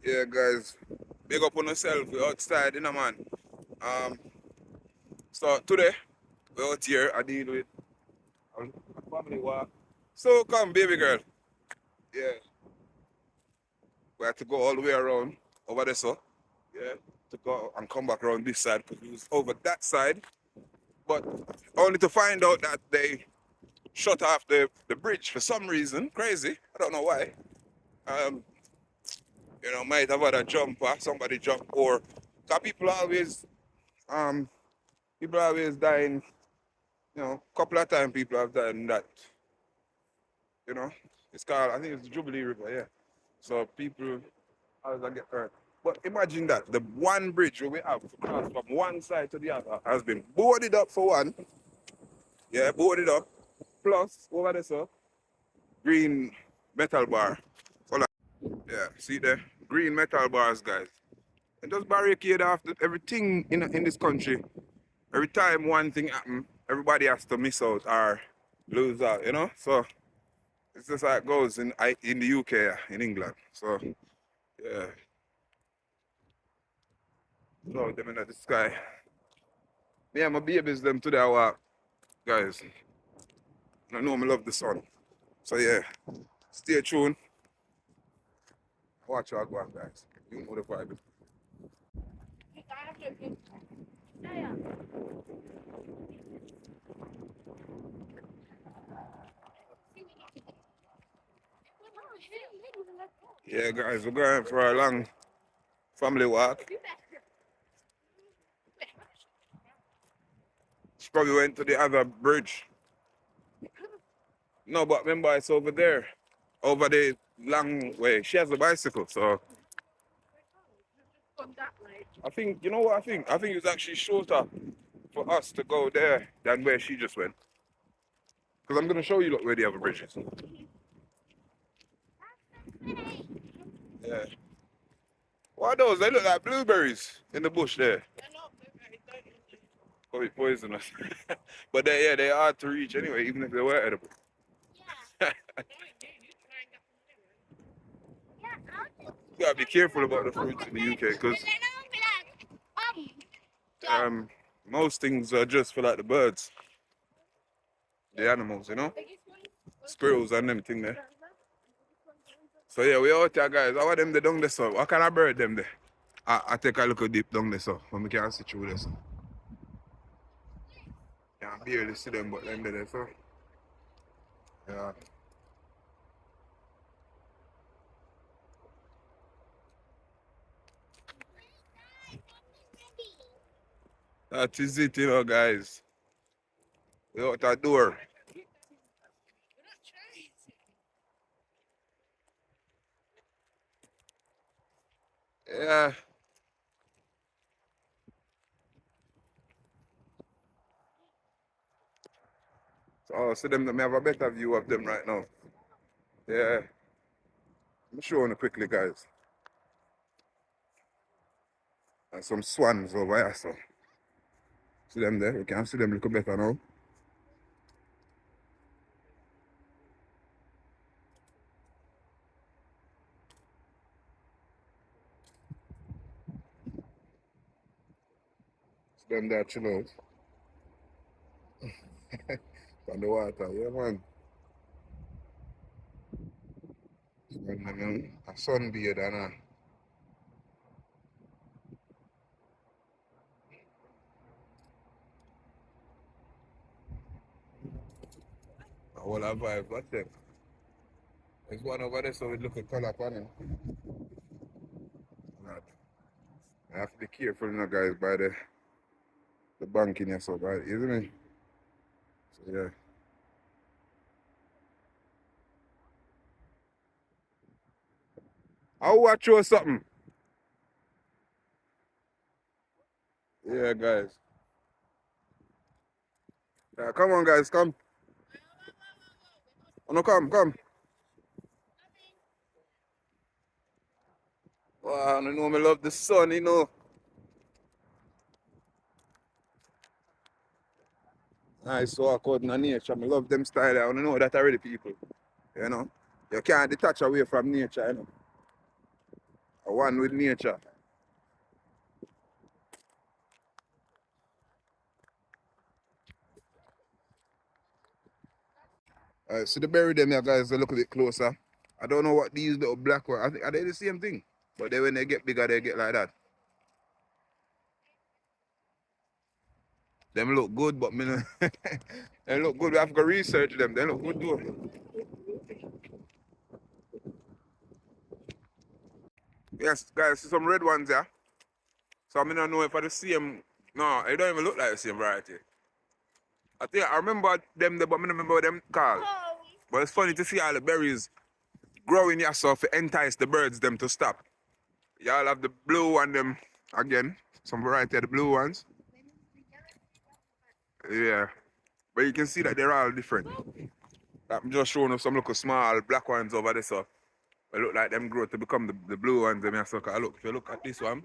Yeah, guys, big up on yourself. We're outside, man. Um, so today we're out here. I deal with a family walk. So come, baby girl. Yeah, we had to go all the way around over there, so yeah, to go and come back around this side because we was over that side, but only to find out that they shut off the bridge for some reason. Crazy. I don't know why. Um, might have had a jumper, somebody jump, or cause um people always dying. Couple of times people have died in that. You know, it's called, I think it's the Jubilee River, yeah. So people always get hurt. But imagine that the one bridge we have to cross from one side to the other has been boarded up for one. Yeah, boarded up. Plus, over there, so green metal bar. So like, yeah, see there? Green metal bars, guys. And just barricade after everything in this country. Every time one thing happens, everybody has to miss out or lose out. So it's just how it goes in the UK, in England. So yeah. So them in the sky. Me and my babies them today I walk, guys. I know I love the sun. So yeah, stay tuned. Watch y'all go on, guys. You know the vibe. Yeah, guys, we're going for a long family walk. She probably went to the other bridge. No, but remember it's over there. Over the long way. She has a bicycle, so I think, you know what I think? I think it's actually shorter for us to go there than where she just went. Because I'm going to show you look where the other bridge is. Yeah. What are those? They look like blueberries in the bush there. Probably poisonous. But they are hard to reach anyway, even if they were edible. You gotta be careful about the fruits in the UK because most things are just for like the birds, the animals. Squirrels and them thing there. So yeah, we out here, guys. How are them they down there, so? What kind of bird them there? I take a look at deep down there, so when we can see through this. Can't barely see them, but them there, so. Yeah. That is it, guys. We out the door. Yeah. So see them, let me have a better view of them right now. Yeah. I'm showing you quickly, guys. And some swans over here, so. See them there? We can see them a little better now. See them there chill out. On the water, yeah, man. And a sunbathe and a whole vibe. What's them? There's one over there, so we look at color on him. I have to be careful, guys, by the bank in here, so bad, isn't it? So, yeah. I'll watch you or something. Yeah, guys. Yeah, come on, guys, come. Oh, no, come. Wow, I know me love the sun. Nice walk out in the nature. I love them style. I know that already, people. You know. You can't detach away from nature, one with nature. So the berry them here, guys, a little bit closer. I don't know what these little black ones, I think, are they the same thing? But then when they get bigger, they get like that. Them look good, but me no- they look good. We have to go research them. They look good too. Yes, guys, see some red ones here. So I don't know if I the same. No, it don't even look like the same variety. I think I remember them, but I don't remember what them called. But it's funny to see all the berries growing here so to entice the birds them to stop. Y'all have the blue one them again. Some variety of the blue ones. Yeah. But you can see that they're all different. I'm just showing you some little small black ones over there, so it look like them grow to become the blue ones. Them here. So look, if you look at this one,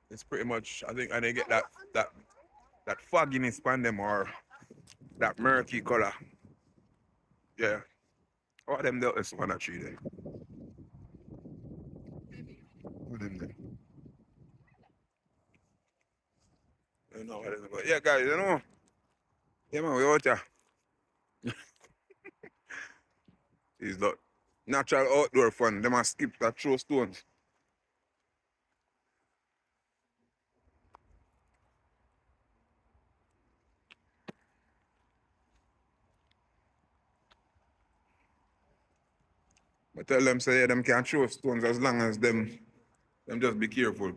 it's pretty much, I think, and they get that fogginess on them or that murky color. Yeah. What them this one actually there? What them there? I don't know what it is, but yeah, guys, you know. Yeah, man, we out here. It's the natural outdoor fun. They must skip that throw stones. But tell them say yeah, them can throw stones as long as them just be careful.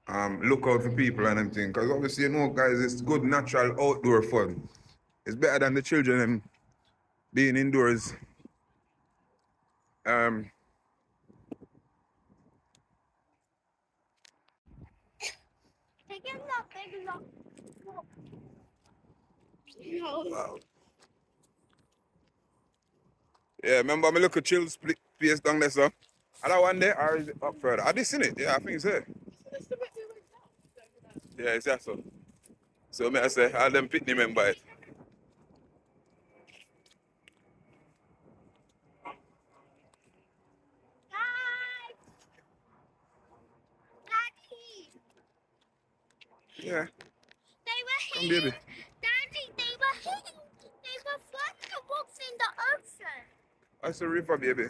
Look out for people and everything. Because obviously, you know, guys, it's good natural outdoor fun. It's better than the children being indoors. Um, wow. Yeah, remember me look at chill place down there, so. And that one there, or is it up further? I did seen it. Yeah, I think it's there. Yeah, it's there, so. So, me I say, all them pitney member it. Yeah. They were come, baby. Daddy, they were hitting. They were flying the books in the ocean. That's a river, baby.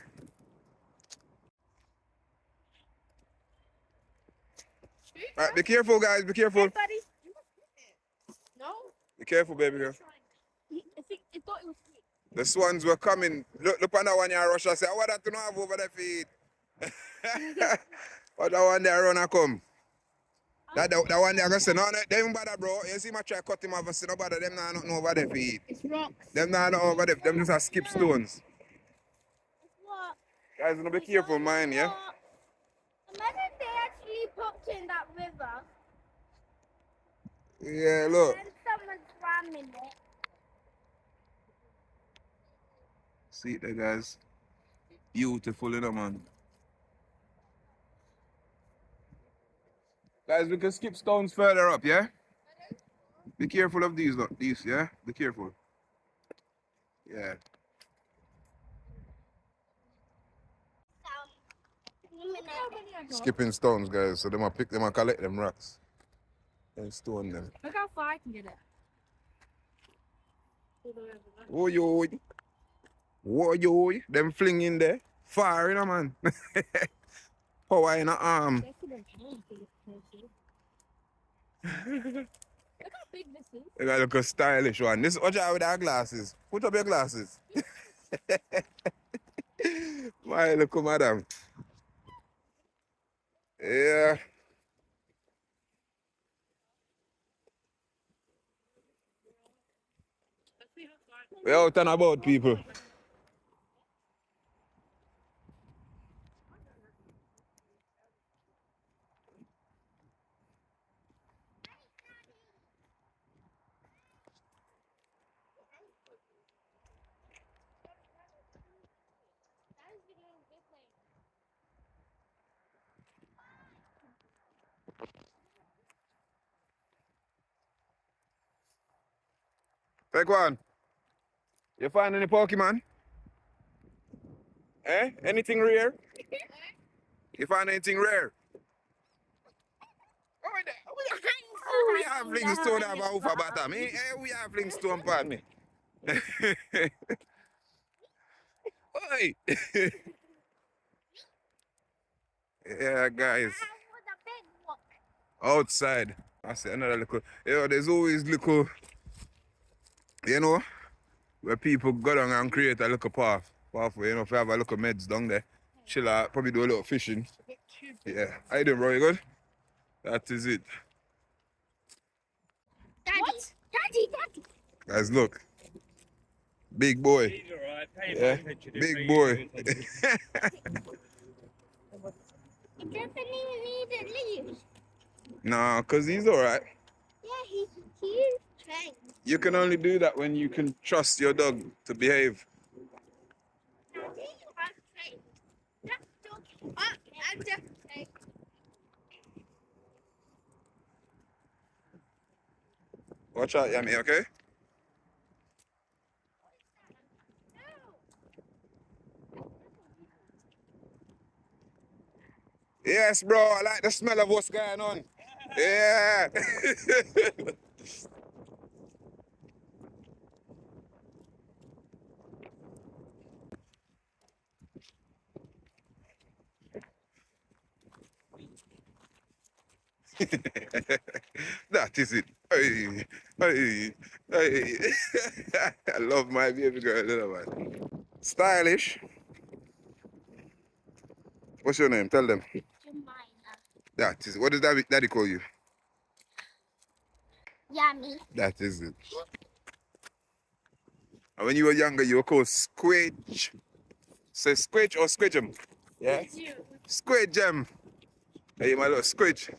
All right, be careful, guys. Be careful. Hey, buddy. No. Be careful, baby girl. It thought it was sweet. The swans were coming. Look on that one here, Russia. Say, what that to know have over their feet? What that one there run and come? That one there, I say, no, they don't bother, bro. You see my try cut him off and say, no bother, them not nothing over their feet. It's rocks. Them not over there, them just a skip stones. What? Guys, be careful, man, yeah? Imagine if they actually popped in that river. Yeah, look. And someone swam in it. See it there, guys. Beautiful, you know, man. Guys, we can skip stones further up, yeah? Be careful of these, look. These, yeah? Be careful. Yeah. Skipping stones, guys. So they might pick them and collect them rocks. And stone them. Look how far I can get it. Oh, yo. Oh, yo. Them fling in there. Far, you know, man. Power in the arm. Look how big this is. You gotta look a stylish one. This watch out with our glasses. Put up your glasses. My look, madam. Yeah. We're out and about, people. Take one. You find any Pokemon? Eh? Anything rare? You find anything rare? Oh, we have Flintstone have a hoof about me. Eh, we have Flintstone part me. Oi! Yeah, guys. Outside. I see another little. There's always little, you know, where people go down and create a little pathway, if you have a little meds down there. Chill out, probably do a little fishing. Yeah. How you doing, bro? You good? That is it. Daddy. Guys, look. Big boy. He's alright, pay Yeah. attention. Big boy. He doesn't even need the leaves. Nah, because he's alright. Yeah, he's trained. You can only do that when you can trust your dog to behave. I'm trained. That dog. I'm just trained. Watch out, Yummy, okay? Yes, bro. I like the smell of what's going on. Yeah. That is it. Hey, hey, hey. I love my baby girl, you know, man. Stylish. What's your name? Tell them. Jemima. That is it. What does daddy call you? Yummy. That is it. And when you were younger, you were called Squidge. Say Squidge or Squidgem? Yeah? Squidgem. Hey, my little Squidge.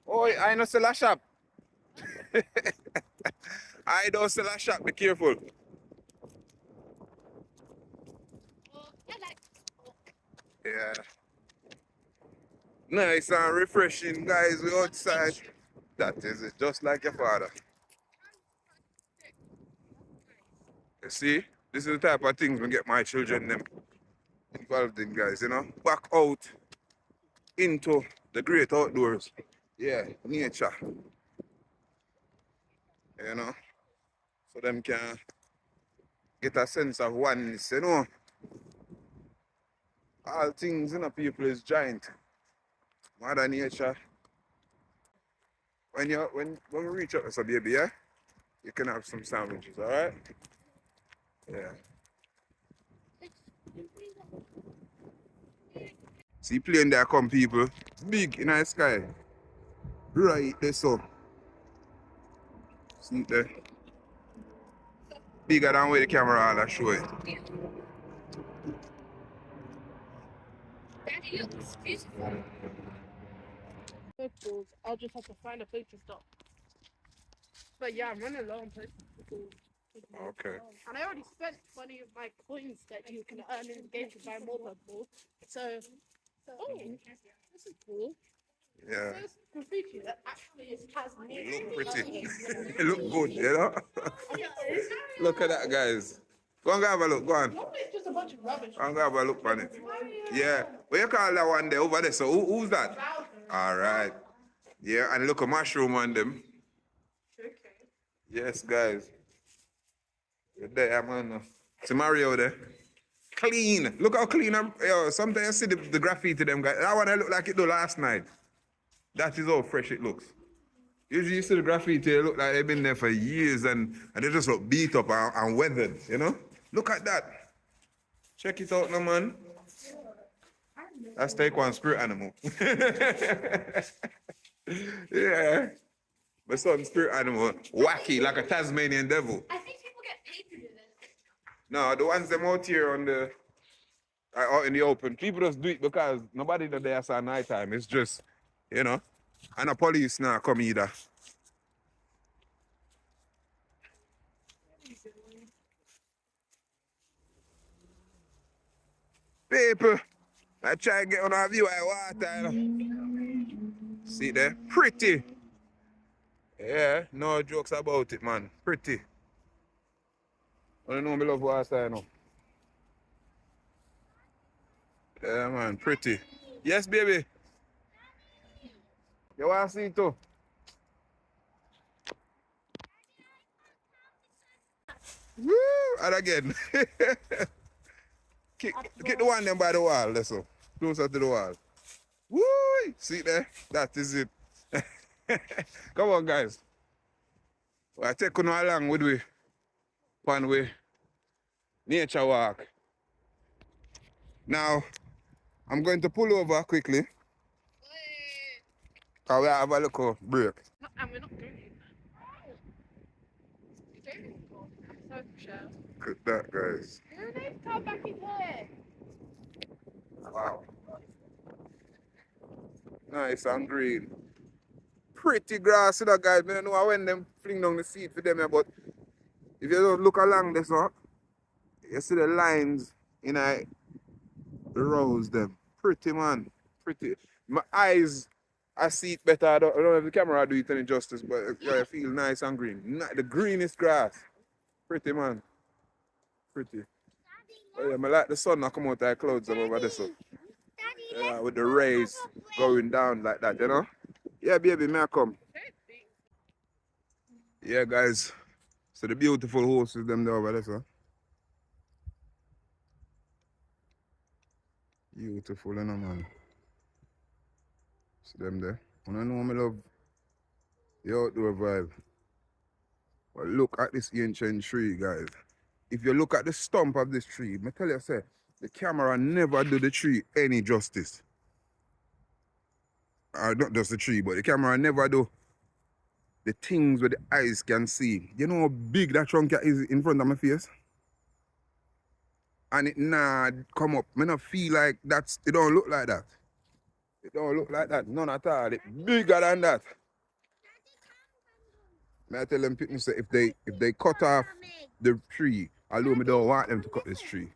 Oh, I know sell a shop. I don't sell a shop, be careful. Yeah. Nice and refreshing, guys. We're outside. That is it, just like your father. You see, this is the type of things we get my children them involved in, guys, Back out into the great outdoors. Yeah, nature. So them can get a sense of oneness, All things, people is giant. Mother nature. When we reach up as a baby, yeah, you can have some sandwiches, alright? Yeah. See plane there come people. It's big in the sky. Right there so. See it there. Bigger than where the camera all show it. Daddy looks beautiful. I'll just have to find a place to stop. But yeah, I'm running low on places to go. Okay. And I already spent money of my coins that you can earn in the game to buy more purple. So oh, this is cool. Yeah. So it's graffiti that actually has It look pretty. It look good, Look at that, guys. Go and have a look, go on. Normally it's just a bunch of rubbish. Go and have a look on it. Yeah. What you call that one there over there? So who's that? Alright. Yeah, and look a mushroom on them. Okay. Yes, guys. You're there, man. See Mario there. Clean. Look how clean sometimes you see the graffiti them guys. That one I look like it do last night. That is how fresh it looks. Usually you see the graffiti, they look like they've been there for years and they just look beat up and weathered, Look at that. Check it out now, man. Let's take one spirit animal. Yeah. My son's spirit animal. Wacky, like a Tasmanian devil. I think people get paid to do this. No, the ones them out here out in the open. People just do it because nobody does there at night time. It's just, and the police now come either. People, I try and get on a view of water. See there? Pretty. Yeah, no jokes about it, man. Pretty. I don't know me love water, you know. Yeah, man, pretty. Yes, baby. You want to see it too? Woo! And again. Get the one them by the wall, let's go. Closer to the wall. Woo! See there? That is it. Come on, guys. I take you along with we. One way. Nature walk. Now, I'm going to pull over quickly. Because we have a little break. And we're not doing that. I'm so sure. Look at that, guys. Really? Come back in here. Wow. Nice and green. Pretty grass, you know, guys. I don't know when them fling down the seed for them, but if you don't look along this, you see the lines in the rows them. Pretty, man. Pretty. My eyes, I see it better. I don't know if the camera do it any justice, but yeah, I feel nice and green. The greenest grass. Pretty, man. Pretty. Oh, yeah, I like the sun now come out of the clouds over there, so. Yeah, with the rays going down like that, you know? Yeah, baby, may I come? Yeah, guys. So the beautiful horses them there over there, so. Beautiful, you know, man. See them there. And I know me love the outdoor vibe. But look at this ancient tree, guys. If you look at the stump of this tree, I tell you, say, the camera never do the tree any justice. Or not just the tree, but the camera never do the things where the eyes can see. You know how big that trunk is in front of my face? And it nah come up. I don't feel like that's, it don't look like that. It don't look like that, none at all. It's bigger than that. May I tell them people say if they cut off the tree, although me don't want them to cut this tree.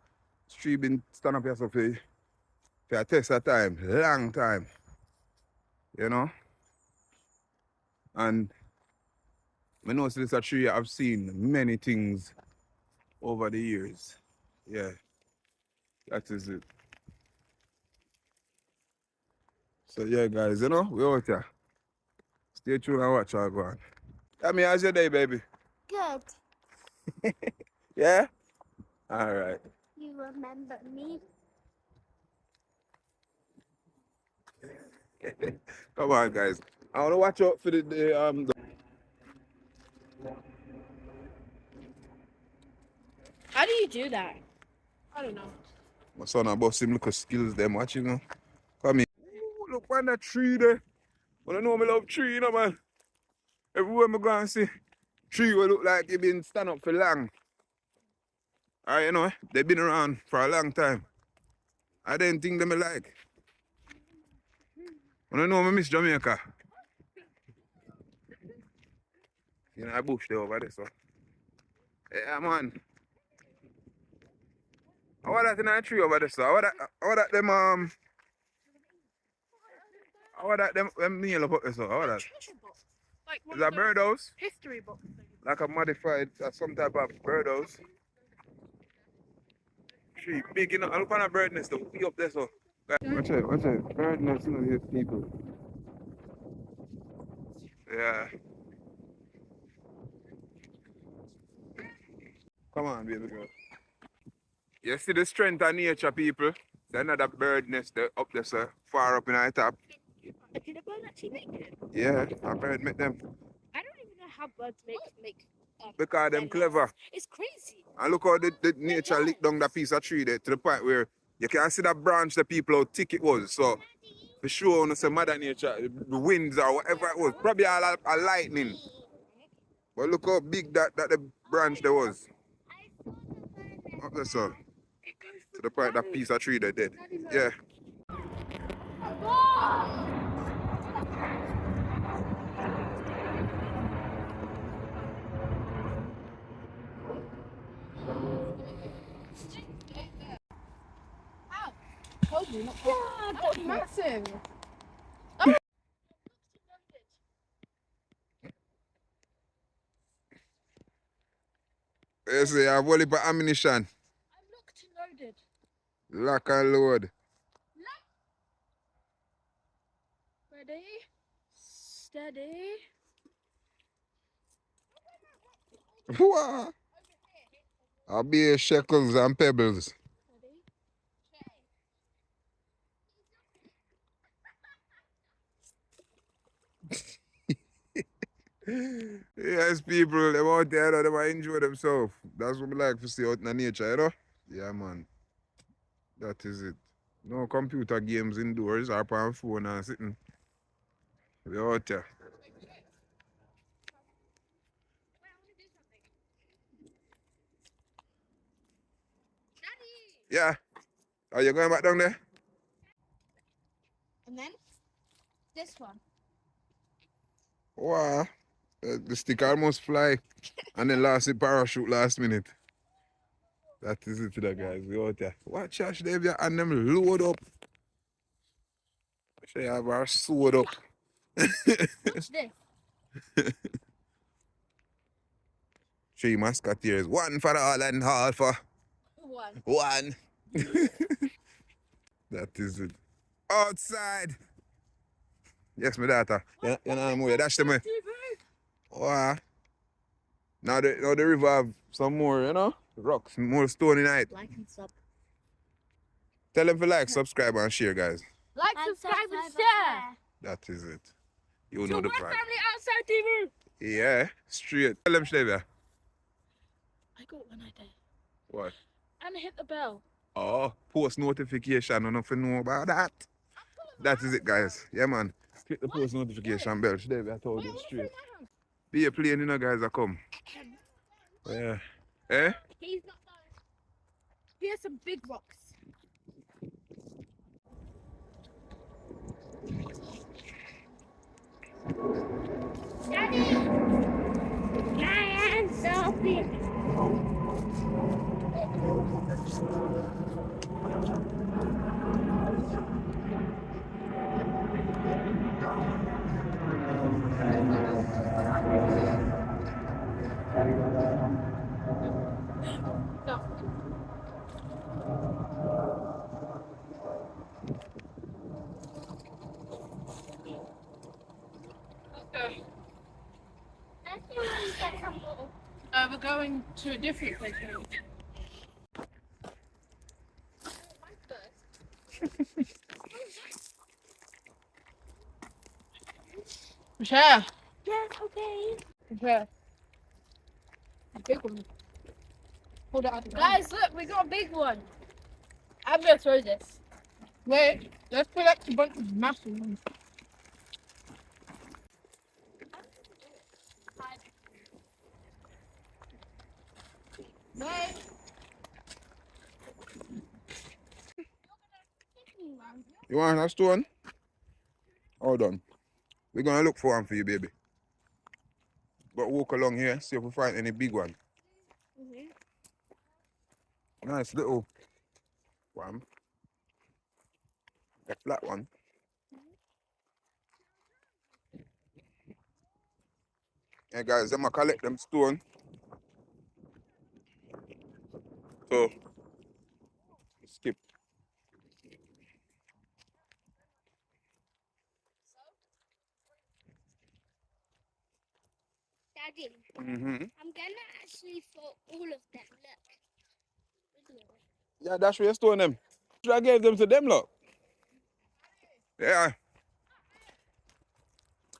This tree been stand up here so for a test of time, long time. You know? And I know this is a tree I've seen many things over the years. Yeah. That is it. So yeah guys, you know, we out here. Stay tuned and watch our go on. Tell me, how's your day, baby? Good. Yeah? Alright. You remember me? Come on guys. I wanna watch out for the How do you do that? I don't know. my son about him look at skills them watching, you know. Come here. Ooh, look on that tree there. But I know me love tree, you know, man. Everywhere I go and see tree will look like it been stand up for long. Alright, you know, they've been around for a long time. I didn't think them like. When I know I miss Jamaica. You know, I bush there over there, so. Yeah, man. How are that in a tree over there, so? How are that them, how are that them nail up there, so? How are that? Treasure box. Like one Is that of those birdhouse? history box things. Like a modified, some type of birdhouse. Tree big, you know. I look on a bird nest, though. Be up there, so. Watch it. Bird nest, you know, these people. Yeah. Come on, baby girl. You see the strength of nature, people? There's another bird nest there, up there, sir. Far up in the top. Did a bird actually make it? Yeah, a bird make them. I don't even know how birds make Because their them clever. nests. It's crazy. And look how the nature licked down that piece of tree there to the point where you can see that branch the people how thick it was. So for sure, when I say mother nature, the winds or whatever it was, probably a lightning. But look how big that the branch there was. Up there, so. To the point that piece of tree they did. Yeah. Told you not to. That's massive. You see, I have only for ammunition. I'm locked and loaded. Lock and load. Ready? Steady. Wow. I'll be shekels and pebbles. Ready? Yes, people, them out there, they might enjoy themselves. That's what we like to see out in the nature, you know? Yeah, man. That is it. No computer games indoors or on phone and sitting. We out there. Yeah. Are you going back down there? And then this one. Wow. The stick almost fly. And then last it parachute last minute. That is it today, guys. We out there. Watch Josh Davia and them load up. She have her sword up. Watch this. 3 musketeers. One for all and all for One. one. That is it. Outside. Yes, my daughter. You know I'm dash them. Wow. Now the river have some more, you know? Rocks, more stony night. Like and sub. Tell them to like, subscribe, and share, guys. Like, subscribe, and share. That is it. You So know the we're vibe. family outside TV. Yeah, straight. Tell them, Shlevia. I got one idea. What? And hit the bell. Oh, post notification. I don't know if you know about that. That is it, guys. Yeah, man. Click the post notification bell. Shlevia, I told you straight. Be a plane, you know, guys, that come. Yeah. Eh? He's not done. Here's some big rocks. Daddy! My hand's so big. No. Okay. Let's see when we get some more. We're going to a different place now. Michelle. Yes, okay. Michelle. A big one. Hold it up. Guys, look, we got a big one. I'm gonna throw this. Wait, let's collect a bunch of massive ones. Wait. You want a stone? Hold on. We're gonna look for one for you, baby. But walk along here, see if we find any big one. Nice little one. A flat one. Yeah, guys, I'm gonna collect them stone. So, skip. Daddy, Mm-hmm. I'm gonna actually throw all of them. Look. Yeah, that's where you stone them. Should I gave them to them, look? Yeah.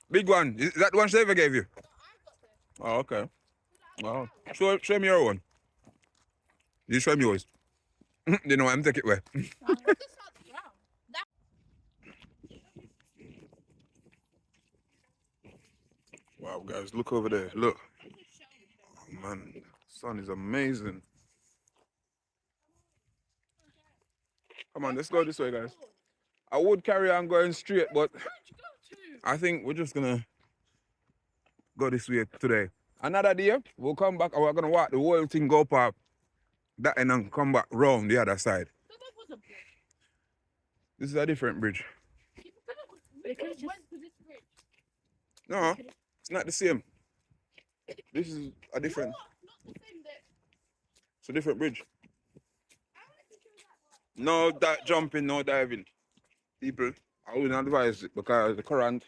Big one. Is that the one she ever gave you? Oh, okay. Oh. Show me your one. You show me yours. You know, I'm take it away. Wow, guys, look over there. Look. Oh, man, the sun is amazing. Come on, let's go this way, guys. I would carry on going straight, but I think we're just gonna go this way today. Another day, we'll come back and we're gonna walk the whole thing, go up that end and come back round the other side. This is a different bridge. No, it's not the same. This is a different. It's a different bridge. No jumping, no diving. People, I wouldn't advise it because the current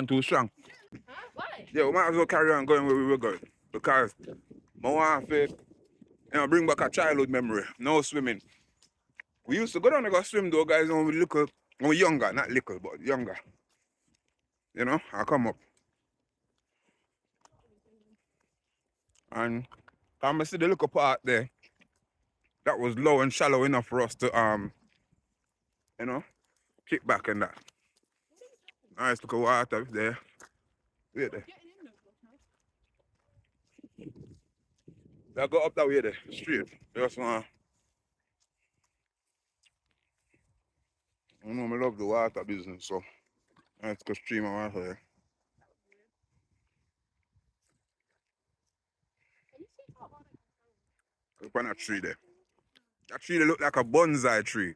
too strong. Huh? Why? Yeah, we might as well carry on going where we were going. Because I want to bring back a childhood memory. No swimming. We used to go down and go swim though, guys, when we little, when we younger, not little, but younger. You know, I come up. And I see the little part there that was low and shallow enough for us to you know, kick back and that. Nice little water there. Wait there. I go up that way there, straight. Just I know I love the water business, so let's go stream of water there. Look on that tree there. That tree they look like a bonsai tree.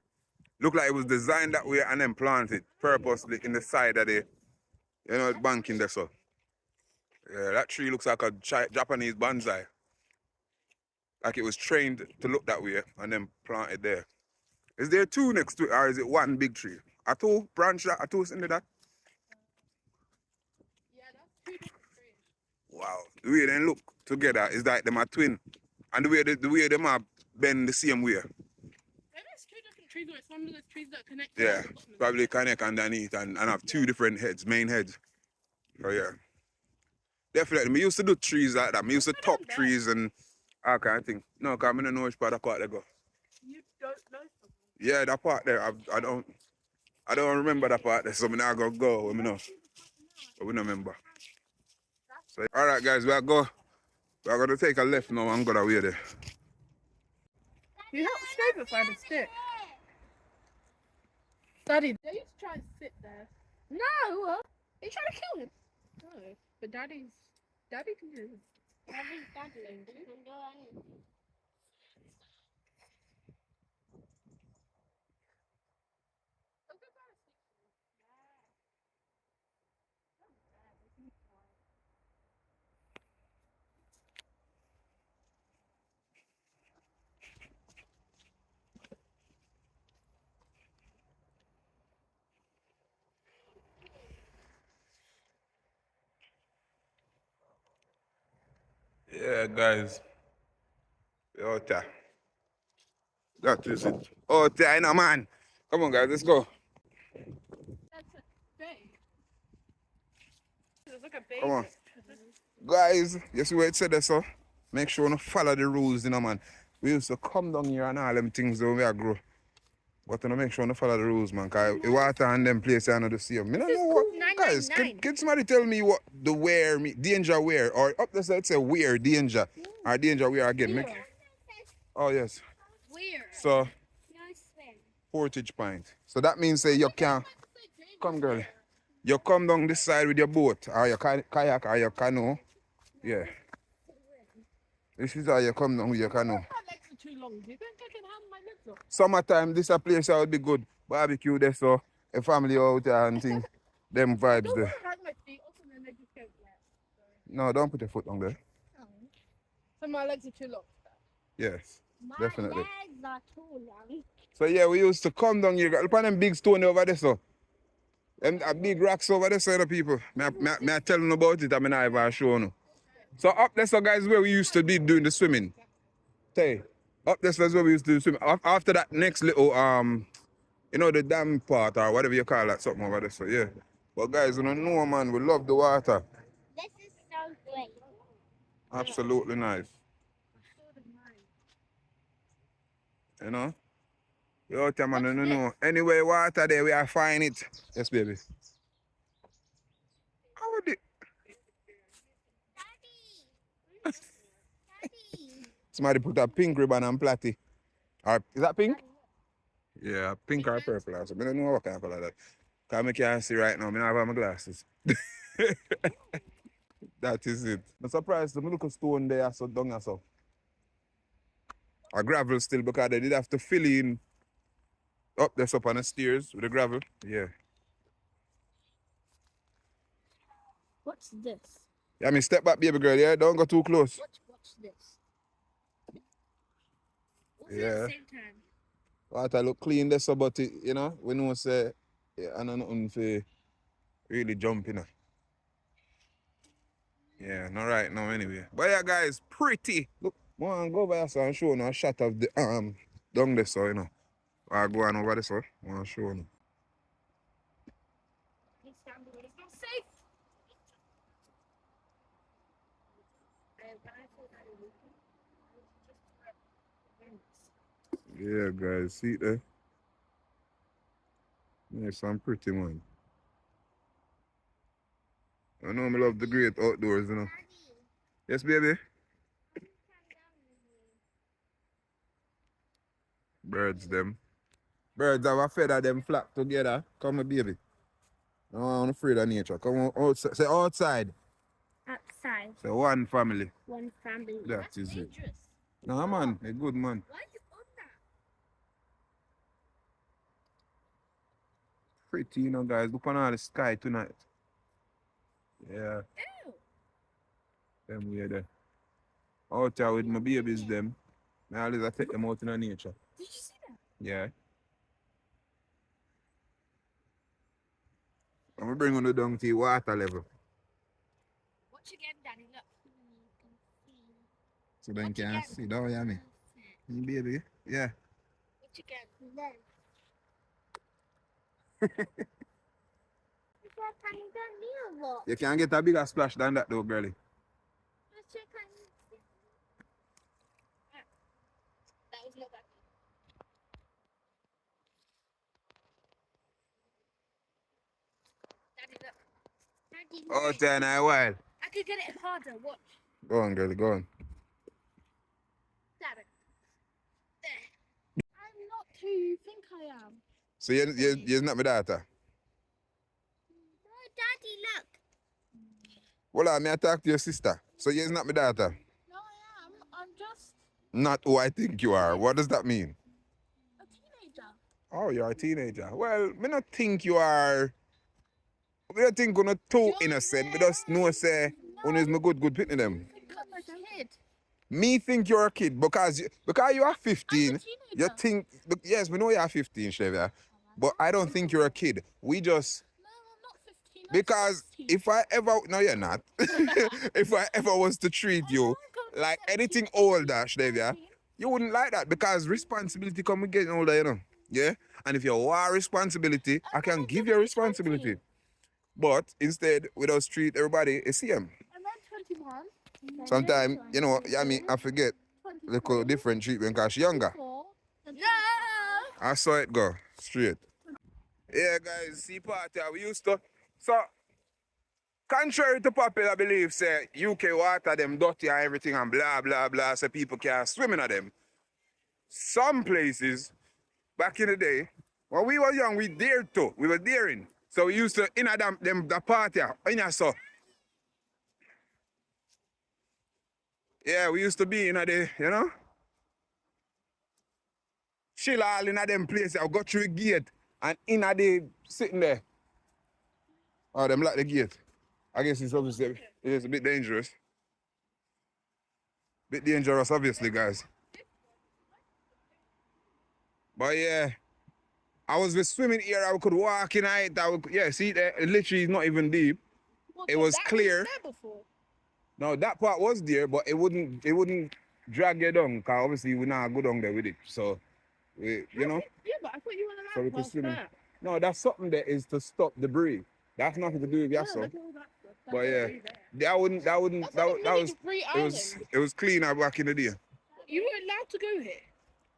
Look like it was designed that way and then planted purposely in the side of the, banking there, so. Yeah, that tree looks like a Japanese bonsai. Like it was trained to look that way and then planted there. Is there two next to it or is it one big tree? A two branch that, a two into that? Yeah, that's two different trees. Wow. The way they look together is like them are twin. And the way them are bend the same way. Maybe it's two different trees or it's one of those trees that connect. Yeah, probably connect underneath and have two different heads, main heads. So yeah. Definitely. Me used to do trees like that. Me used to top trees and all kind of thing. No, because I don't know which part of that they go. You don't know something? Yeah, that part there, I don't remember that part there, so I'm not gonna go, we know. But we don't remember. So alright guys, we're gonna take a left now and go that way there. You have to stay beside the stick. Daddy, they used to try and sit there. No! Are you trying to kill him? No, but Daddy can do it. Daddy's daddling. He can do anything. Yeah guys. Out there. That is it. Out there, no man. Come on guys, let's go. That's a bay. There's like a bay. Come on. Guys, you see what it said there, so? Make sure you follow the rules, man. We used to come down here and all them things when we are grow. But make sure you follow the rules, man. Because the water and them places are not the same. I don't know what. Guys, can somebody tell me what the wear, danger wear, or up there it say wear, danger, or danger wear again? Oh, yes. Weird. So, No swim. portage point. So that means say you can't. Come, girl. You come down this side with your boat, or your kayak, or your canoe. Yeah. This is how you come down with your canoe. My legs are too long. Do you think I can handle my legs up? Summertime, this a place that would be good. Barbecue there, so a family out there and things. Them vibes Don't there. drag my feet up and then they just get wet. No, don't put your foot on there. Oh. So my legs are too long. Yes, My definitely. legs are too long. So yeah, we used to come down here. Look at them big stone over there, so. Them big rocks over there, so the people. Me I tell them about it, I mean I even show you. So up there, so guys, where we used to be doing the swimming. Hey, up there, so that's where we used to do swimming. After that next little the dam part or whatever you call that, something over there. So yeah. But guys, you don't know, man, we love the water. This is so great. Absolutely nice. You know? We out there, man, you know. Anyway, water there, we are fine it. Yes, baby. How would it? Daddy. Daddy. Somebody put a pink ribbon and platty. Or is that pink? Yeah, pink or purple. So I don't know what kind of color that. Because I can't see right now. I don't have my glasses. That is it. I'm surprised the look of stone there so down or so. Or gravel still because they did have to fill in up there up on the stairs with the gravel. Yeah. What's this? Yeah, I mean step back, baby girl, yeah? Don't go too close. What's this? Also at the same time. Water look clean there, so but it, you know, we know say yeah, I know nothing for really jumping. Yeah, not right now anyway. But yeah, guys, pretty. Look, go over there so and show you a shot of the down there, so you know. I go on over there, so I want to show you. It's not safe. Yeah, guys, see it there? Yeah, some pretty one. I know I love the great outdoors, you know. Daddy, Yes, baby. come down with me. Birds, them. Birds have a feather, them flock together. Come on, baby. No, I'm afraid of nature. Come on, outside. Say outside. Outside. Say one family. One family. That That's is it. dangerous. No, man. A good man. Why are you on that? Pretty, you know, guys. Look on all the sky tonight. Yeah, Ew. them way there. Out there with my babies, them. I always take them out in the nature. Did you see that? Yeah. I'm going to bring on the down to the water level. Watch again, Daddy. Look. So then Watch can again. see down, yeah, me. Baby. Yeah. Watch again. Then. Is that coming down me or what? You can get a bigger splash than that though, girlie. Let's check on that was not that good. Daddy, look. Daddy, look. Out there in a while. I could get it harder. Watch. Go on, girlie, go on. Daddy. There. I'm not who you think I am. So you're not my daughter? No, Daddy, look. Well, I may I talk to your sister. So you're not my daughter? No, I am. I'm just Not who I think you are. What does that mean? a teenager. Oh, you're a teenager. Well, me not think you are. We don't think you're not too innocent. We just know say one is my good pitney them. I'm a kid. Me think you're a kid because you are 15. I'm a teenager. You think yes, we know you are 15, Chevia. But I don't think you're a kid. We just No, I'm not 15. I'm because 16. if I ever no you're not. If I ever was to treat you like anything older, Shlevia, you wouldn't like that because responsibility come with getting older, you know. Yeah? And if you want responsibility, I can give you responsibility. But instead, we just treat everybody the same. I'm not 21. Sometimes, you know, yeah, I forget little different treatment because she's younger. No. I saw it go straight. Yeah, guys, see party we used to. So, contrary to popular belief, say UK water them dirty and everything and blah blah blah, so people can't swim in them. Some places back in the day, when we were young, we dared to. We were daring. So we used to in a them the party in a so. Yeah, we used to be in a day, you know. Chill all in a them places. I go through the gate and in a day sitting there. Oh, them lock the gate. I guess it's obviously it's a bit dangerous. Bit dangerous, obviously, guys. But yeah, I was with swimming here. I could walk in it. Yeah, see there. It literally is not even deep. It was clear. There before. No, that part was there, but it wouldn't drag you down. Cause obviously we not go down there with it. So, you know. Yeah, but I thought you were So we allowed could past swim in. that. No, that's something that is to stop debris. That's nothing to do with Yeah, yourself. look at all that stuff. That's But yeah, already there. that wouldn't That's like a that mini was debris it was cleaner back in the day. You were allowed to go here.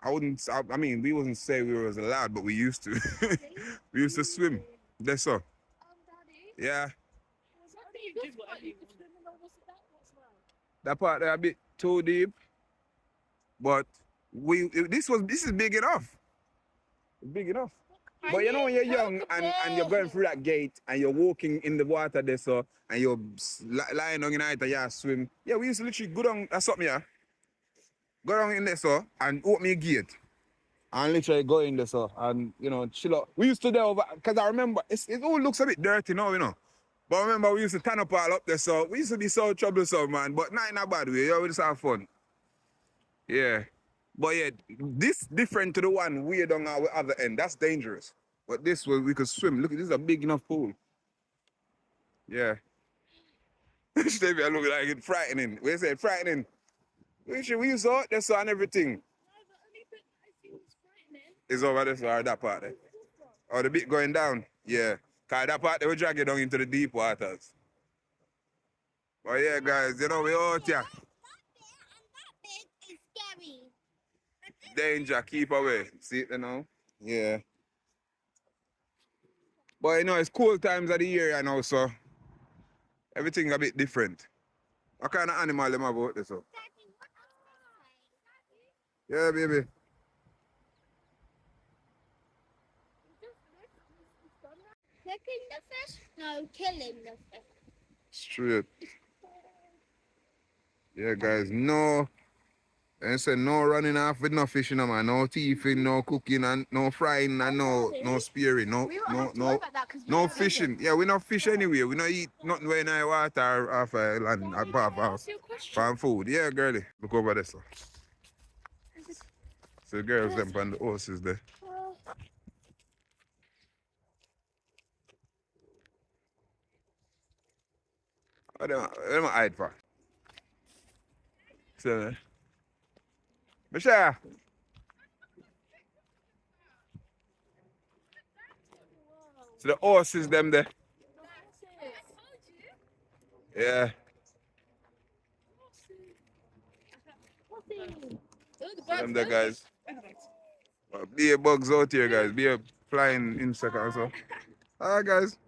I wouldn't. I mean, we wasn't say we was allowed, but we used to. We used to swim. That's all. Daddy. Yeah, Was that you did whatever you wanted. that part there a bit too deep, but this is big enough. Big enough. But you know when you're young and you're going through that gate and you're walking in the water there so and you're lying down in it and you swim. Yeah, we used to literally go down. That's something, yeah. Go down in there so and open a gate. And literally go in there so and you know chill out. We used to do over because I remember it all looks a bit dirty now, you know. But I remember we used to turn up all up there so we used to be so troublesome, man. But not in a bad way, yeah, we just have fun. Yeah. But yeah, this different to the one way down our other end. That's dangerous. But this way we could swim. Look, this is a big enough pool. Yeah. Stevie, I look like it's frightening. We say frightening. We saw it, saw and everything. It's over there, so that part there. Oh, the bit going down? Yeah. Cause that part they will drag you down into the deep waters. But yeah, guys, you know, we out here. Danger, keep away. See it now? Yeah. But you know, it's cool times of the year, you know, so everything a bit different. What kind of animal them about this? So? Yeah, baby. Cooking the fish? No, killing the fish. Straight. Yeah, guys, no. And say no running off with no fishing, man. No thieving, no cooking, and no frying, and no spearing, no fishing. Yeah, we not fish anyway. We not eat nothing when in the water off land above farm food. Yeah, girlie. Look over there, so. So the girls them on the horses there. What them hide for? So, Michelle. So the horses them there. Yeah. Them there, guys. Be a bugs out here, guys. Be a flying insect also. Alright, guys.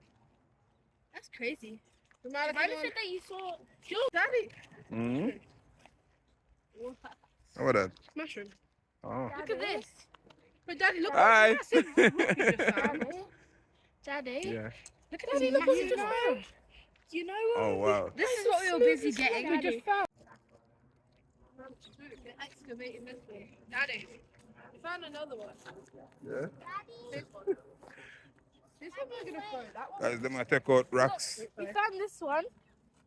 That's crazy. Why did you say that you saw Daddy? Mm-hmm. How about that? Mushroom. Oh. Look at this. But Daddy, look Hi. what you just found. Daddy. Yeah. Look at Daddy, look what you just found. You know what? Oh, wow. This is what we were busy getting. We just found. They're excavating this way. Daddy, we found another one. Yeah. This one. This one we're gonna throw. That one. Guys, they might take out rocks. We found this one.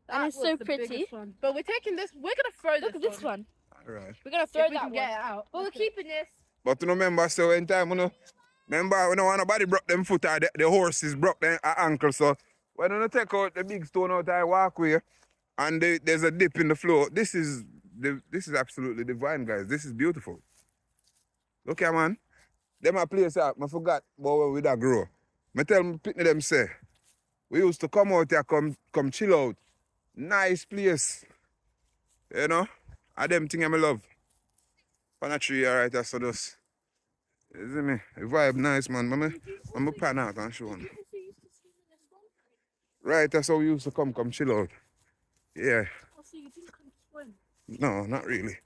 And it's so pretty. But we're taking this. We're gonna throw this. Look at this one. Alright. We're gonna throw that one. Get it out. But we're keeping this. But you remember, so in time, remember when nobody broke them foot, or the horses broke their ankle, so when you take out the big stone out the walkway, and there's a dip in the floor, this is absolutely divine, guys. This is beautiful. Look here, man. Them a place up. I forgot about when we that grow. I tell them say, we used to come out here, come chill out. Nice place. You know? And them thing I love. On a tree, alright, so just. You see me? The vibe nice, man. I'm a pan out and show them. Right, that's how we used to come chill out. Yeah. Oh, so you didn't come swim? No, not really.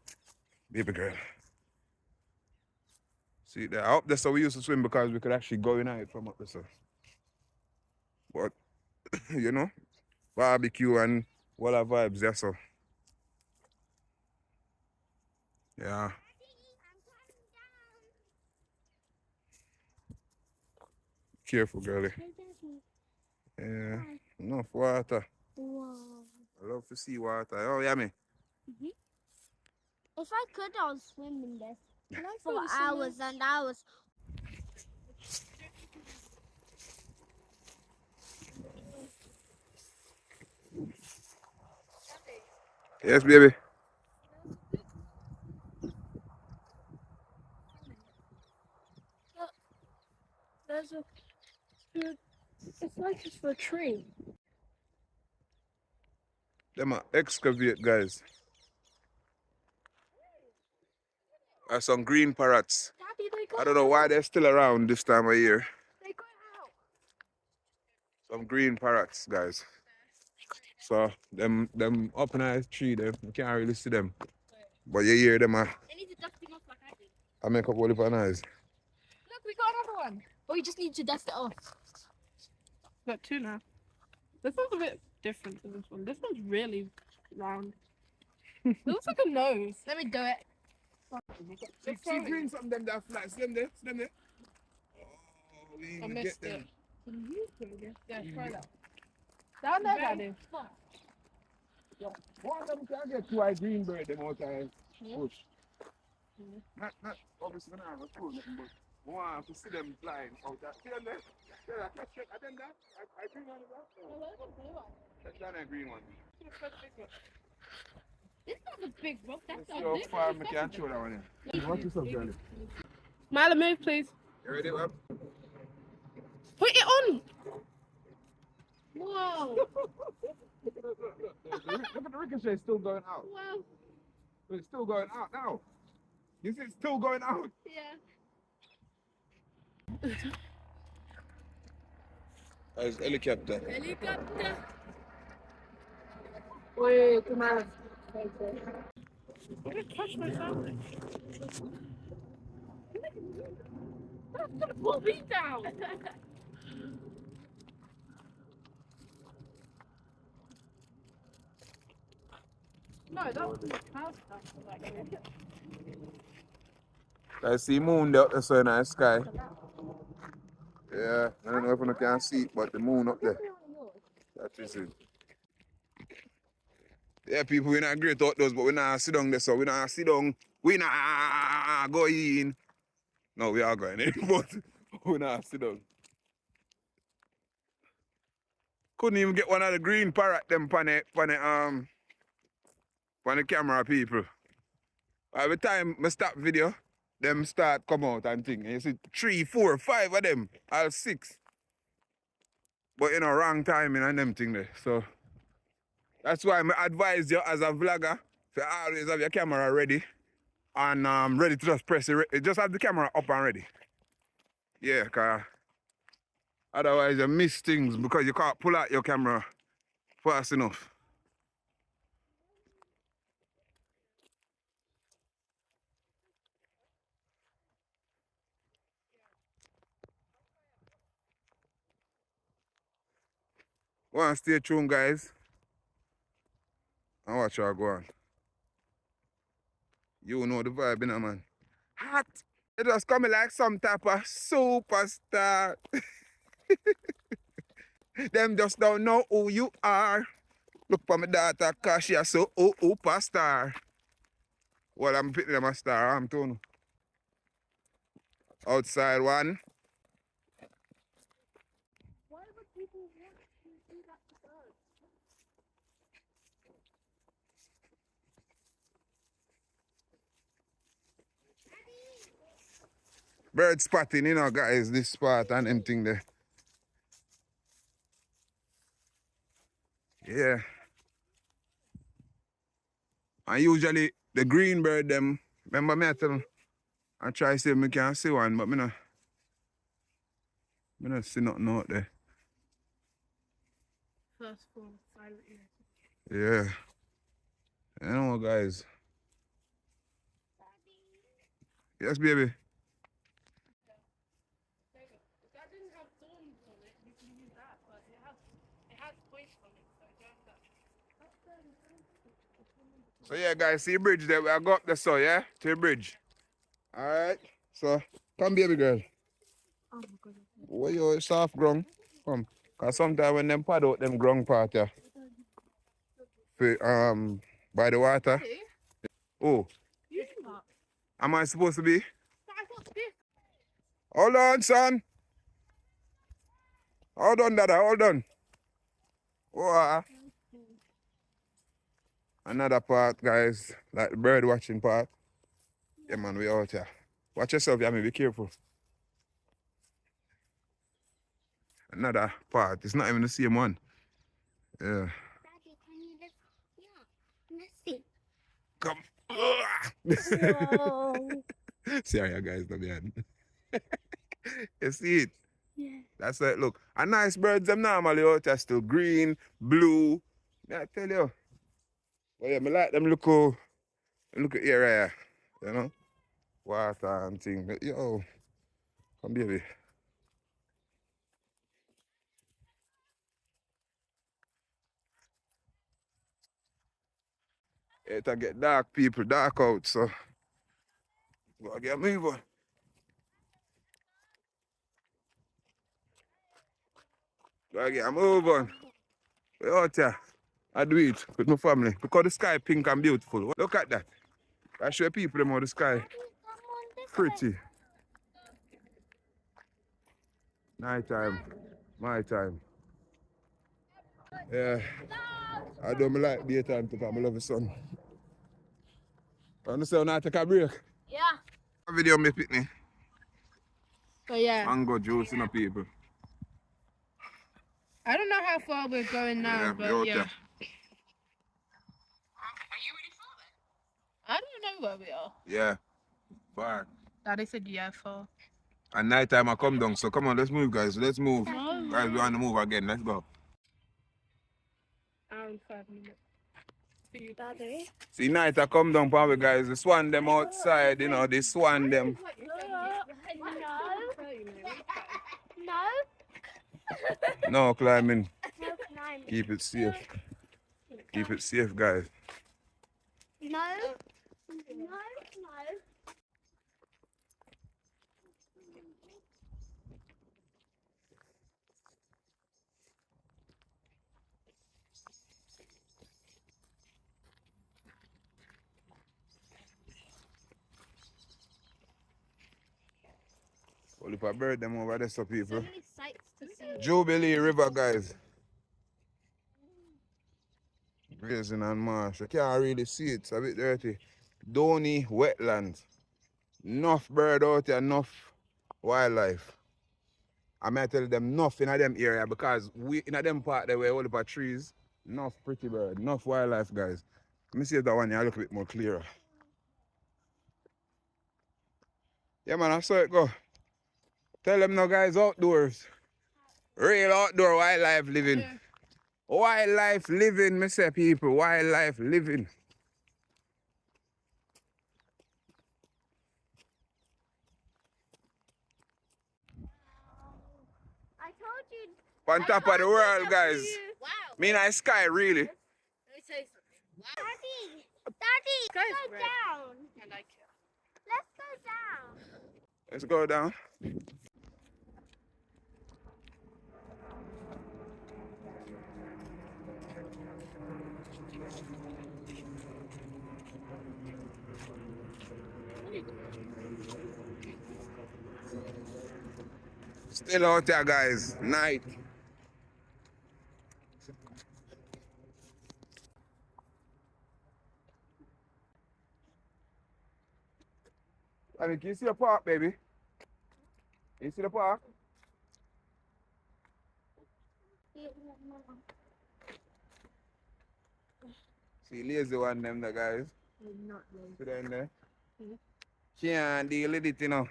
Baby girl. See there, up there, so we used to swim because we could actually go in it from up there. So. But, you know, barbecue and all our vibes there, so. Yeah. Careful, girlie. Yeah, enough water. Wow. I love to see water. Oh, yummy. If I could, I would swim in this for throw hours and hours. Yes, baby. There's a. It's like it's for a tree. Them are excavate, guys. There's some green parrots. Daddy, they got I don't know why they're still around this time of year. They got out. Some green parrots, guys. So them up in a tree, them you can't really see them. But you hear them. They need to dust them off like I did. I make up all of our eyes. Look, we got another one. But we just need to dust it off. Got two now. This one's a bit different to this one. This one's really round. It looks like a nose. Let me do it. See green some of them that fly. See them there? See them there? Oh, we I even missed get them. it. Yeah, try that. Down there, Daddy. One of them can get two eye green bird them out and push. Not obviously gonna have a cool nothing, but I want to see them flying out there. See them there? Yeah, I done that. I green one is that? Oh, where's the blue one? That's not a green one. It's not the big rock. That's Let's see how far I can throw that one in. Watch yourself, Charlie. Mila, move, please. You ready, Bob? Put it on. Whoa. Look at the ricochet still going out. Wow. It's still going out now. You see it's still going out. Yeah. That's helicopter. Helicopter. Wait, come on. I'm gonna touch myself. That's gonna pull me down. No, that's cloud stuff. I see moon there up there, so in the sky. Yeah, I don't know if you can see it, but the moon up there. That is it. Yeah, people, we not great outdoors, but we not sit down there, so we not sit down. We not go in. No, we are going in, but we not sit down. Couldn't even get one of the green parrot them on the camera, people. Every time I stop video, them start come out and thing. And you see 3, 4, 5 of them, all 6. But you know, wrong timing and them thing there. So that's why I advise you as a vlogger to always have your camera ready and ready to just press it. Just have the camera up and ready. Yeah, cause otherwise you miss things because you can't pull out your camera fast enough. Go and stay tuned, guys, and watch how go on. You know the vibe, you know, man. Hot. It just coming like some type of superstar. Them just don't know who you are. Look for my daughter, cause she is so superstar. Well, I'm picking them a star, I'm telling you. Outside one. Why would people want to do that to birds? Bird spotting, you know, guys, this spot and them thing there. Yeah. And usually the green bird them, remember me I tell them, I try to see if I can see one, but I don't see nothing out there. First form, silent. Yeah. You know, guys. Yes, baby. That didn't have thorns on it. You can use that, but it has points on it, so don't that. So yeah, guys, see the bridge there. I go up there, so yeah, to the bridge. All right. So come, baby girl. Oh my goodness. Where you soft ground? Come. Cause sometimes when them pad out them ground part yeah, by the water. See? Oh, You do that. am I supposed to be? But I got this. Hold on, son. Hold on, Dada. Hold on. Oh, another part, guys, like the bird watching part. Yeah, man, we out here. Watch yourself, yeah, man. Be careful. Another part. It's not even the same one. Yeah. Daddy, can you just... Yeah. Let's see. Come. Whoa. See how you guys don't behind. You see it? Yeah. That's it. Look, a nice birds them normally out there still green, blue. Yeah, I tell you. But yeah, I like them look at here, you know? Water and things. Yo, come baby. It'll get dark, people, dark out, so gotta get moving. Gotta get moving. We out here. I do it with my family because the sky pink and beautiful. Look at that. I show people them how the sky pretty. Night time. My time. Yeah. I don't like daytime because I love the sun. Understand when I take a break? Yeah. A video me picnic. So yeah. Mango juice in the people. I don't know how far we're going now, Yeah, but yeah. there. I don't know where we are. Yeah. Far. Daddy said yeah, far. And night time I come down, so come on, let's move guys, let's move. No. Guys, we want to move again, let's go. Hour and 5 minutes. Daddy. See, night I come down, probably guys, the swan them outside, you know, the swan them. No. No climbing. No climbing. Keep it safe. Keep it safe, guys. No. No. Well, if I bird them over there, so So people. many sights to see. Jubilee River, guys. Grazing and marsh. You can't really see it, it's a bit dirty. Donny wetlands. Enough bird out here, enough wildlife. I might tell them enough in them area because we in them part there where all the trees, enough pretty bird, enough wildlife, guys. Let me see if that one here look a bit more clearer. Yeah man, I saw it go. Tell them now guys, outdoors. Real outdoor wildlife living. Yeah. Wildlife living, me say people, wildlife living. I told you. On top of the world, guys. Wow. Me in the sky, really. Let me tell you something. Wow. Daddy, Sky's go red. down. I like it. Let's go down. Let's go down. Still out there, guys. Night. I mean, can you see the park, baby? You see the park? See, lazy one them, the guys. Not really. See them there? Mhm. Can't deal with it, you know.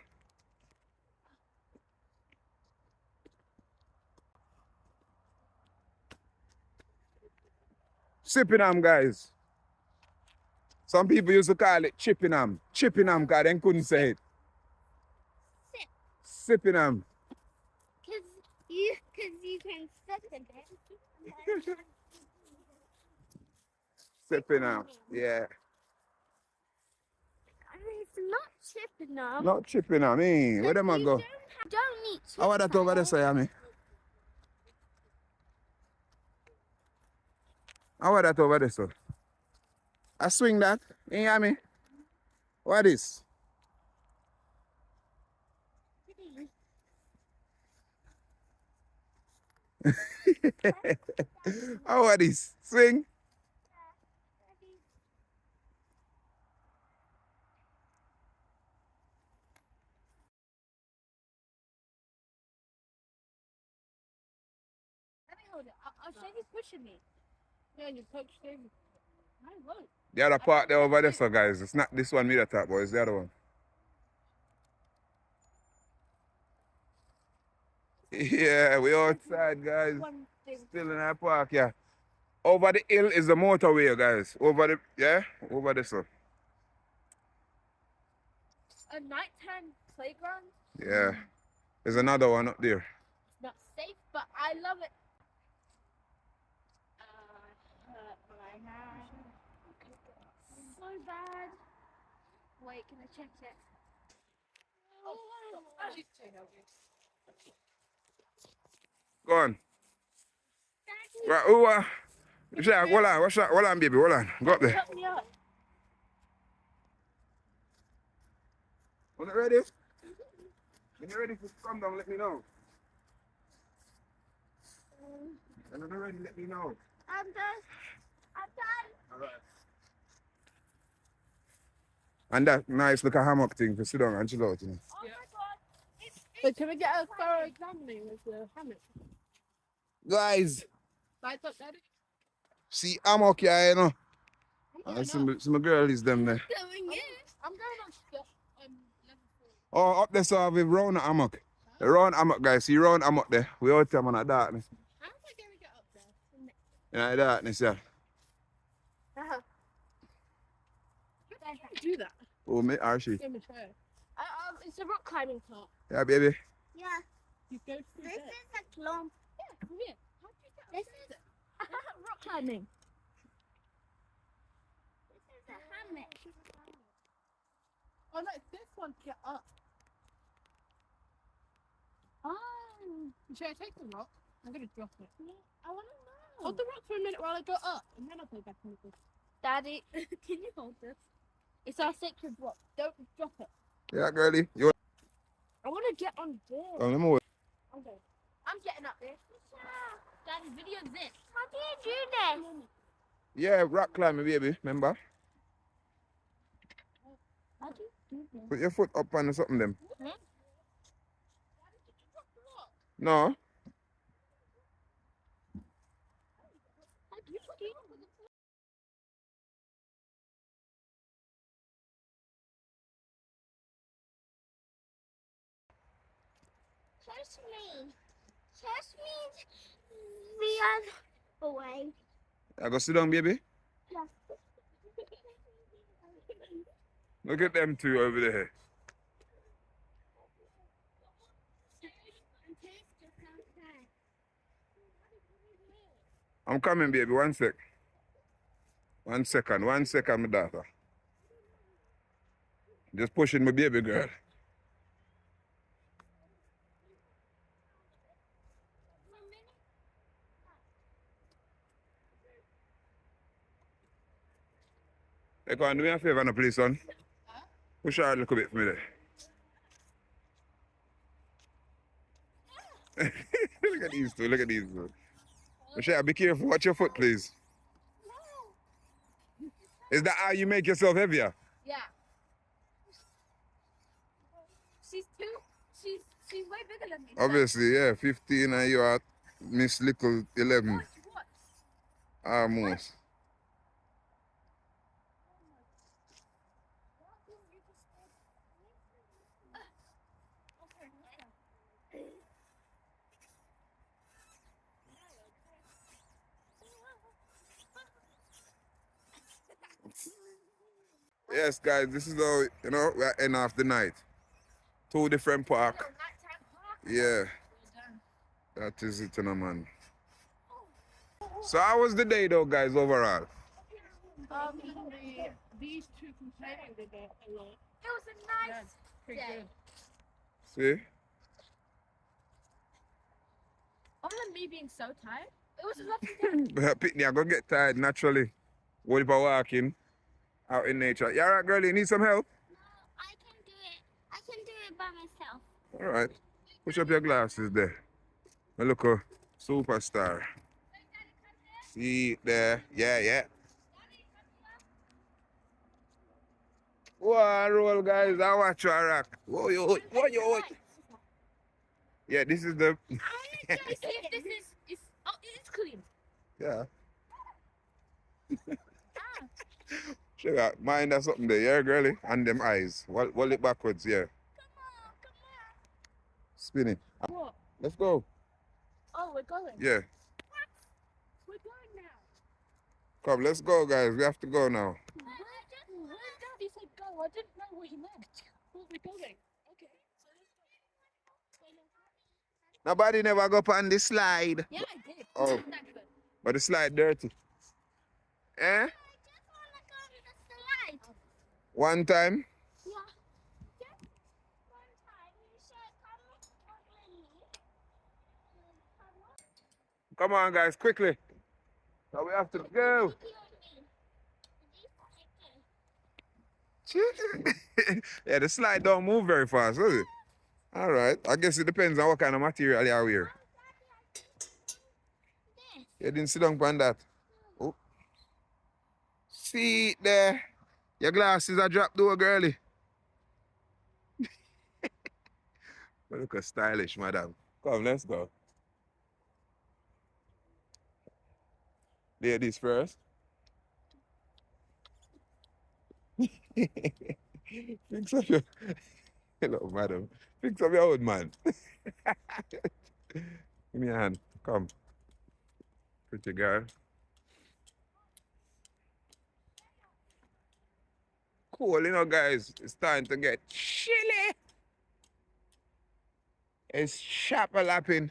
Sipping them, guys. Some people used to call it chipping them. Chipping them, because they couldn't say it. Sip. Sipping them. Cause you can sip in it. Sipping them. Yeah. It's not chipping them. Not chipping them, eh? Where them a go? Don't need to. How about that over there, say, me? How about that over there, sir? I swing that. You hear me? What is? How about this? Swing. Let me hold it. I'll show you pushing me. Yeah, you coach David. I won't. The other part there over there, so guys. It's not this one me that talk about, it's the other one. Yeah, we outside, guys. One thing. Still in our park, yeah. Over the hill is the motorway, guys. Over the, yeah, over there, so. A nighttime playground. Yeah. There's another one up there. It's not safe, but I love it. Hurt my hand. So bad. Wait, can I check it? Oh, She's too healthy. Go on. Daddy, Right, who, hold on, baby, hold on. Go up there. help me up. When you're ready? When you're ready to come down, let me know. When you're ready, let me know. I'm done. I'm done. Alright. And that nice little hammock thing for sit down and chill out, you know. Oh my god. But can we get a thorough examining with the hammock? Guys, Lights up, Daddy. see hammock here, you know. I'm going up. Some girlies them there. I'm going up to level 4. Oh, up there, so I have a round hammock. The round hammock, guys. See round hammock there. We out there, man, in the darkness. How am I going to get up there? In the darkness, yeah. How do you do that? Oh, me, Archie. Give me a show. It's a rock climbing part. Yeah, baby. Yeah. You go through This there. is a clump. Yeah, come here. How do you get up This there? is rock climbing. This is a hammock. Oh no, it's this one to get up. Oh. Should I take the rock? I'm going to drop it. I want to know. Hold the rock for a minute while I go up, and then I'll play back in the Daddy, can you hold this? It's our sacred rock. Don't drop it. Yeah, girlie. You I want to get on this. oh, let me wait. I'm going. I'm getting up there. Daddy, video this. How do you do this? Yeah, rock climbing, baby. Remember? How do you do this? Put your foot up on something, them. Hmm? No. How do you do this? Trust me. Trust me. We are away. I go sit down, baby. Yes. Look at them two over there. I'm coming, baby. 1 sec. 1 second. 1 second, my daughter. Just pushing my baby girl. Hey, come on, do me a favor, no, please, son. Push her a little bit for me there. Look at these two. Look at these two. Michelle, be careful. Watch your foot, please. Is that how you make yourself heavier? Yeah. She's way bigger than me. Obviously, yeah. 15 and you are Miss Little 11. What? Almost. Yes, guys, this is how, you know, we're end of the night. 2 different park. Yeah, that is it, you know, man. So how was the day though, guys, overall? These two complaining they get a lot. It was a nice Pretty day. good. See? Other than me being so tired, it was a lovely day. Pitney, I'm gonna get tired naturally. What if I walking out in nature? You alright, girl? You need some help? No, I can do it. I can do it by myself. Alright. Push up your glasses there. Look a superstar. See there. Yeah, yeah. Whoa, roll, guys. I watch you rock. Whoa, yo, whoa, yo. Yeah, this is the. See if this is it's clean. Yeah. Sugar, mind that something there, yeah, girlie? And them eyes. Wall it backwards, yeah. Come on. Spin it. What? Let's go. Oh, we're going. Yeah. We're going now. Come, let's go, guys. We have to go now. When Daddy said go, I didn't know what he meant. Where are we going? Okay. So let's go. Nobody never go up on the slide. Yeah, I did. Oh. That's good. But the slide dirty. Eh? I just want to go to the slide. One time? Yeah. Just one time. You said come with me. Come on, guys, quickly. So we have to go. Look at me. Yeah, the slide don't move very fast, does it? All right. I guess it depends on what kind of material you wear. You didn't sit down on that. Oh. See it there. Your glasses are dropped though, girly. But look how stylish, madam. Come, let's go. Ladies first. Fix up your... Hello, madam. Fix up your old man. Give me a hand. Come. Pretty girl. Cool, you know, guys. It's time to get chilly. It's chapel lapping.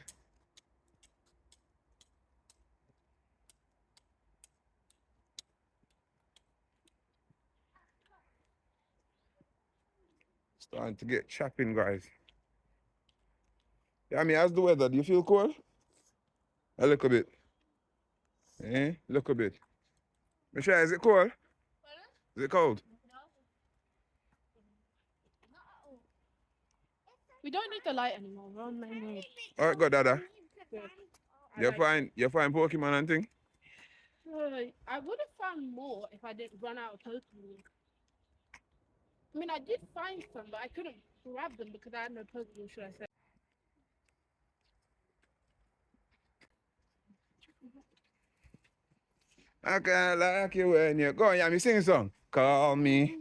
It's time to get chopping, guys. Yeah, I mean, how's the weather? Do you feel cold? A little bit. Eh? Look a bit. Michelle, is it cold? Is it cold? We don't need the light anymore. We're on main road. All right, go, Dada. Good. You find Pokemon and thing? I would have found more if I didn't run out of Pokemon. I mean, I did find some, but I couldn't grab them because I had no Pokemon, should I say. I kinda like you when you go on, yeah, me sing a song. Call me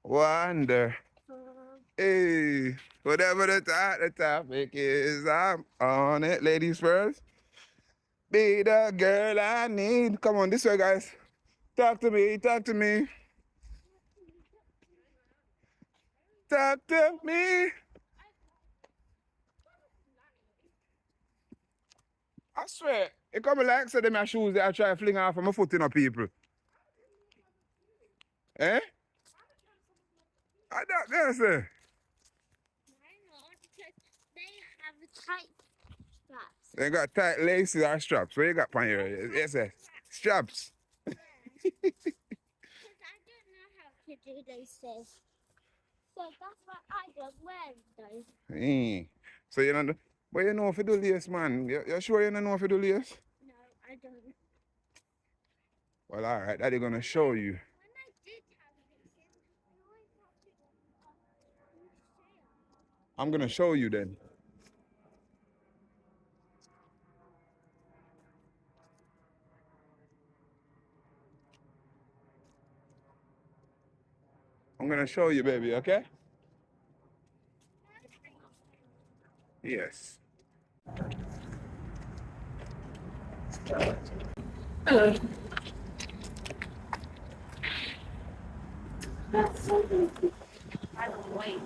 Wonder. Hey, whatever the topic is, I'm on it. Ladies first. Be the girl I need. Come on, this way, guys. Talk to me, talk to me. Talk to me. I swear, it come like say them my shoes that I try to fling off of my foot in people. Eh? I don't know, sir. They have tight straps. They got tight laces or straps. What you got on here? Yes, sir. Straps. Because I don't know how to do those things. So that's why I don't wear those. So you know, but you know if you do lace, man. You sure you don't know if you do lace? No, I don't. Well, all right. Daddy gonna show you. When I did have laces, I always have to share. I'm gonna show you then. I'm gonna show you, baby, okay? Yes. Hello. I don't wait.